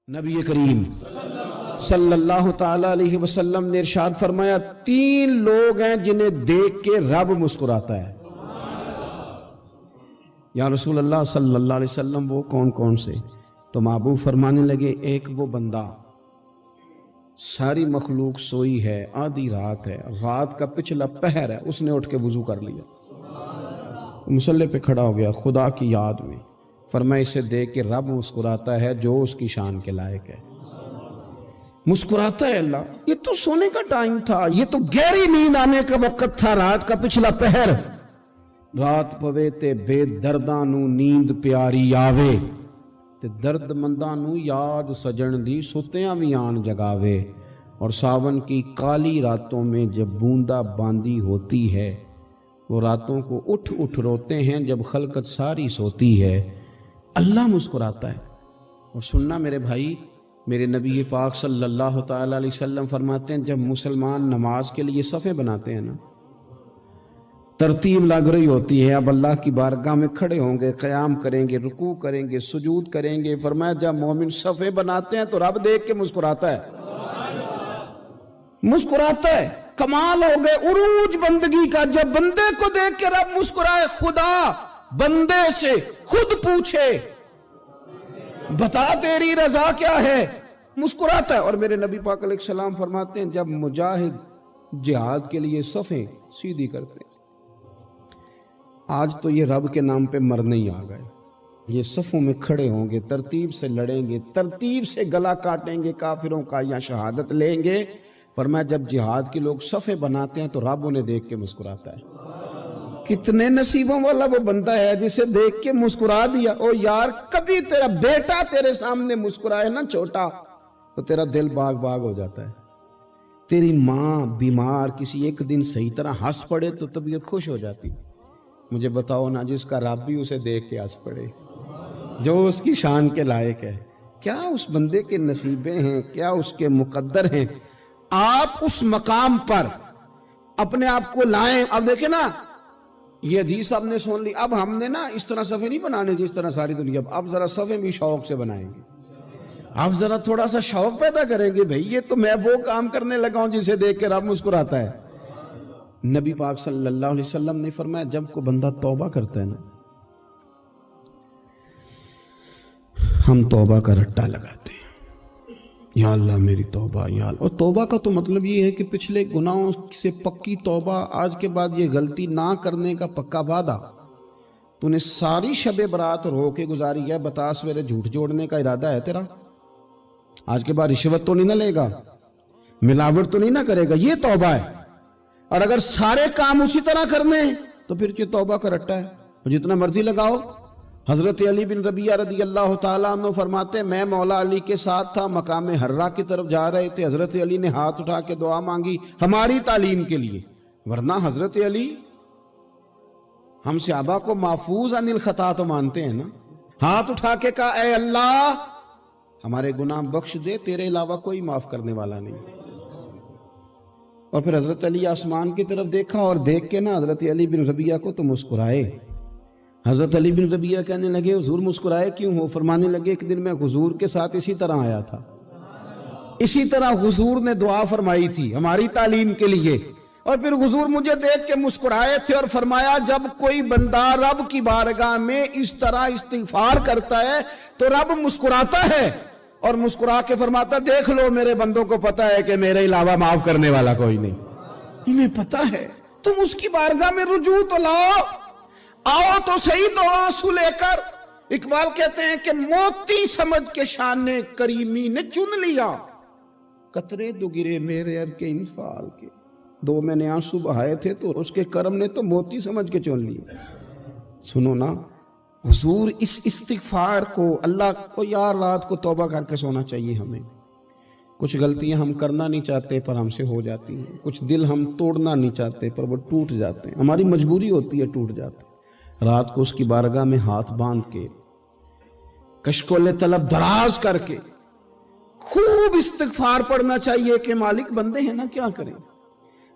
نبی کریم صلی اللہ تعالی علیہ وسلم نے ارشاد فرمایا 3 لوگ ہیں جنہیں دیکھ کے رب مسکراتا ہے۔ یا رسول اللہ صلی اللہ علیہ وسلم وہ کون کون سے؟ تو محبوب فرمانے لگے ایک وہ بندہ ساری مخلوق سوئی ہے، آدھی رات ہے، رات کا پچھلا پہر ہے، اس نے اٹھ کے وضو کر لیا، مصلی پہ کھڑا ہو گیا خدا کی یاد میں، فرمایا اسے دیکھ کے رب مسکراتا ہے جو اس کی شان کے لائق ہے۔ مسکراتا ہے اللہ۔ یہ تو سونے کا ٹائم تھا، یہ تو گہری نیند آنے کا وقت تھا، رات کا پچھلا پہر۔ رات پوے تے بے درداں نو نیند پیاری آوے تے درد منداں نو یاد سجن دی ستیاں وی آن جگاوے، اور ساون کی کالی راتوں میں جب بوندا باندی ہوتی ہے، وہ راتوں کو اٹھ اٹھ روتے ہیں جب خلقت ساری سوتی ہے، اللہ مسکراتا ہے۔ اور سننا میرے بھائی، میرے نبی پاک صلی اللہ تعالی علیہ وسلم فرماتے ہیں جب مسلمان نماز کے لیے صفیں بناتے ہیں نا، ترتیب لگ رہی ہوتی ہے، اب اللہ کی بارگاہ میں کھڑے ہوں گے، قیام کریں گے، رکوع کریں گے، سجود کریں گے، فرمایا جب مومن صفیں بناتے ہیں تو رب دیکھ کے مسکراتا ہے، مسکراتا ہے۔ کمال ہو گئے عروج بندگی کا، جب بندے کو دیکھ کے رب مسکرائے، خدا بندے سے خود پوچھے بتا تیری رضا کیا ہے، مسکراتا ہے۔ اور میرے نبی پاک علیہ السلام فرماتے ہیں جب مجاہد جہاد کے لیے صفیں سیدھی کرتے ہیں، آج تو یہ رب کے نام پہ مرنے ہی آ گئے، یہ صفوں میں کھڑے ہوں گے، ترتیب سے لڑیں گے، ترتیب سے گلا کاٹیں گے کافروں کا یا شہادت لیں گے۔ فرمایا جب جہاد کے لوگ صفیں بناتے ہیں تو رب انہیں دیکھ کے مسکراتا ہے۔ کتنے نصیبوں والا وہ بندہ ہے جسے دیکھ کے مسکرا دیا۔ او یار کبھی تیرا بیٹا تیرے سامنے مسکرائے نا چھوٹا تو تیرا دل باغ باغ ہو جاتا ہے۔ تیری ماں بیمار کسی ایک دن صحیح طرح ہنس پڑے تو طبیعت خوش ہو جاتی۔ مجھے بتاؤ نا جس کا رب بھی اسے دیکھ کے ہنس پڑے، جو اس کی شان کے لائق ہے، کیا اس بندے کے نصیبیں ہیں، کیا اس کے مقدر ہیں۔ آپ اس مقام پر اپنے آپ کو لائیں۔ اب دیکھیں نا یہ حدیث آپ نے سن لی، اب ہم نے نا اس طرح صفحے نہیں بنانے جس طرح ساری دنیا، اب ذرا صفحے بھی شوق سے بنائیں گے، اب ذرا تھوڑا سا شوق پیدا کریں گے، بھئی یہ تو میں وہ کام کرنے لگا ہوں جسے دیکھ کے رب مسکراتا ہے۔ نبی پاک صلی اللہ علیہ وسلم نے فرمایا جب کوئی بندہ توبہ کرتا ہے نا، ہم توبہ کا رٹا لگاتے ہیں، یا اللہ میری توبہ یا اللہ۔ اور توبہ کا تو مطلب یہ ہے کہ پچھلے گناہوں سے پکی توبہ، آج کے بعد یہ غلطی نہ کرنے کا پکا وعدہ۔ تو نے ساری شب برات رو کے گزاری ہے، بتا سویرے جھوٹ جوڑنے کا ارادہ ہے تیرا، آج کے بعد رشوت تو نہیں نہ لے گا، ملاوٹ تو نہیں نہ کرے گا، یہ توبہ ہے۔ اور اگر سارے کام اسی طرح کرنے تو پھر یہ توبہ کا رٹا ہے، جتنا مرضی لگاؤ۔ حضرت علی بن ربیعہ رضی اللہ تعالیٰ عنہ فرماتے میں مولا علی کے ساتھ تھا، مقام حرہ کی طرف جا رہے تھے، حضرت علی نے ہاتھ اٹھا کے دعا مانگی ہماری تعلیم کے لیے، ورنہ حضرت علی ہم صحابہ کو محفوظ عن الخطا تو مانتے ہیں نا۔ ہاتھ اٹھا کے کہا اے اللہ ہمارے گناہ بخش دے، تیرے علاوہ کوئی معاف کرنے والا نہیں۔ اور پھر حضرت علی آسمان کی طرف دیکھا اور دیکھ کے نا حضرت علی بن ربیعہ کو تو مسکرائے۔ حضرت علی بن ربیعہ کہنے لگے حضور مسکرائے کیوں ہو؟ فرمانے لگے ایک دن میں حضور کے ساتھ اسی طرح آیا تھا، اسی طرح حضور نے دعا فرمائی تھی ہماری تعلیم کے لیے، اور پھر حضور مجھے دیکھ کے مسکرائے تھے اور فرمایا جب کوئی بندہ رب کی بارگاہ میں اس طرح استغفار کرتا ہے تو رب مسکراتا ہے، اور مسکرا کے فرماتا دیکھ لو میرے بندوں کو پتا ہے کہ میرے علاوہ معاف کرنے والا کوئی نہیں، انہیں پتا ہے، تم اس کی بارگاہ میں رجوع تو لاؤ، آؤ تو صحیح دو آنسو لے کر۔ اقبال کہتے ہیں کہ موتی سمجھ کے شان کریمی نے چن لیا، قطرے دو گرے میرے اب کے انفال کے، دو میں نے آنسو بہائے تھے تو اس کے کرم نے تو موتی سمجھ کے چن لیا۔ سنو نا حضور اس استغفار کو، اللہ کو یار رات کو توبہ کر کے سونا چاہیے ہمیں۔ کچھ غلطیاں ہم کرنا نہیں چاہتے پر ہم سے ہو جاتی ہیں، کچھ دل ہم توڑنا نہیں چاہتے پر وہ ٹوٹ جاتے ہیں، ہماری مجبوری ہوتی ہے ٹوٹ جاتے ہیں۔ رات کو اس کی بارگاہ میں ہاتھ باندھ کے کشکول طلب دراز کر کے خوب استغفار پڑھنا چاہیے کہ مالک بندے ہیں نا کیا کریں،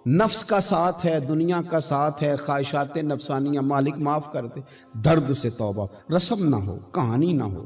نفس کا ساتھ ہے، دنیا کا ساتھ ہے، خواہشات نفسانیہ، مالک معاف کر دے، درد سے توبہ، رسم نہ ہو، کہانی نہ ہو،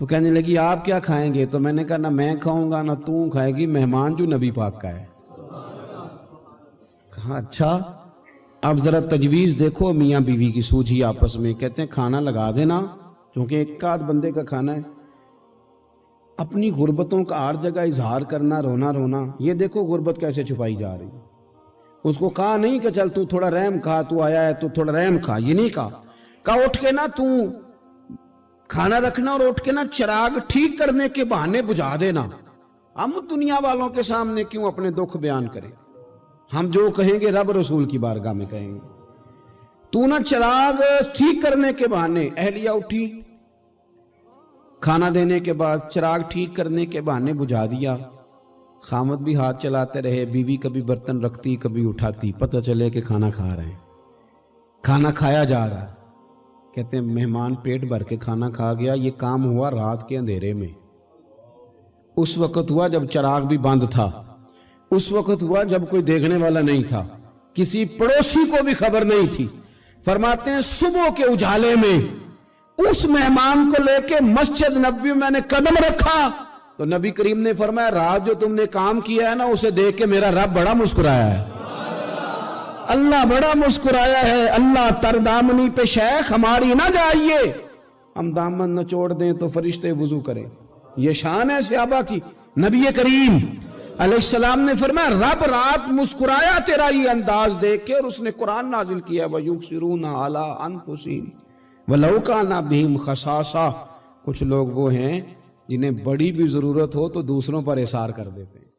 تو کہنے لگی آپ کیا کھائیں گے؟ تو میں نے کہا نہ میں کھاؤں گا نہ تو کھائے گی، مہمان جو نبی پاک کا ہے۔ کہا اچھا، اب ذرا تجویز دیکھو میاں بیوی کی سوجھی آپس میں۔ کہتے ہیں کھانا لگا دینا، کیونکہ ایک آدھ بندے کا کھانا ہے۔ اپنی غربتوں کا ہر جگہ اظہار کرنا، رونا رونا، یہ دیکھو غربت کیسے چھپائی جا رہی ہے۔ اس کو کہا نہیں کہ چل تو تھوڑا رحم کھا، تو آیا ہے تو تھوڑا رحم کھا، یہ نہیں کہا اٹھ کے نا تو کھانا رکھنا اور اٹھ کے نا چراغ ٹھیک کرنے کے بہانے بجھا دینا۔ ہم دنیا والوں کے سامنے کیوں اپنے دکھ بیان کریں؟ ہم جو کہیں گے رب رسول کی بارگاہ میں کہیں گے۔ تو نا چراغ ٹھیک کرنے کے بہانے، اہلیہ اٹھی، کھانا دینے کے بعد چراغ ٹھیک کرنے کے بہانے بجھا دیا۔ خامد بھی ہاتھ چلاتے رہے، بیوی کبھی برتن رکھتی کبھی اٹھاتی، پتہ چلے کہ کھانا کھا رہے ہیں، کھانا کھایا جا رہا ہے۔ کہتے ہیں مہمان پیٹ بھر کے کھانا کھا گیا۔ یہ کام ہوا رات کے اندھیرے میں، اس وقت ہوا جب چراغ بھی بند تھا، اس وقت ہوا جب کوئی دیکھنے والا نہیں تھا، کسی پڑوسی کو بھی خبر نہیں تھی۔ فرماتے ہیں صبح کے اجالے میں اس مہمان کو لے کے مسجد نبوی میں نے قدم رکھا تو نبی کریم نے فرمایا رات جو تم نے کام کیا ہے نا اسے دیکھ کے میرا رب بڑا مسکرایا ہے، اللہ بڑا مسکرایا ہے۔ اللہ تر دامنی پہ شیخ ہماری نہ جائیے، ہم دامن نہ چھوڑ دیں تو فرشتے وضو کریں۔ یہ شان ہے صحابہ کی۔ نبی کریم علیہ السلام نے فرمایا رب رات مسکرایا تیرا یہ انداز دیکھ کے، اور اس نے قرآن نازل کیا وَيُؤْثِرُونَ عَلَىٰ أَنفُسِهِمْ وَلَوْ كَانَ بِهِمْ خَصَاصَةٌ۔ کچھ لوگ وہ ہیں جنہیں بڑی بھی ضرورت ہو تو دوسروں پر اثار کر دیتے ہیں۔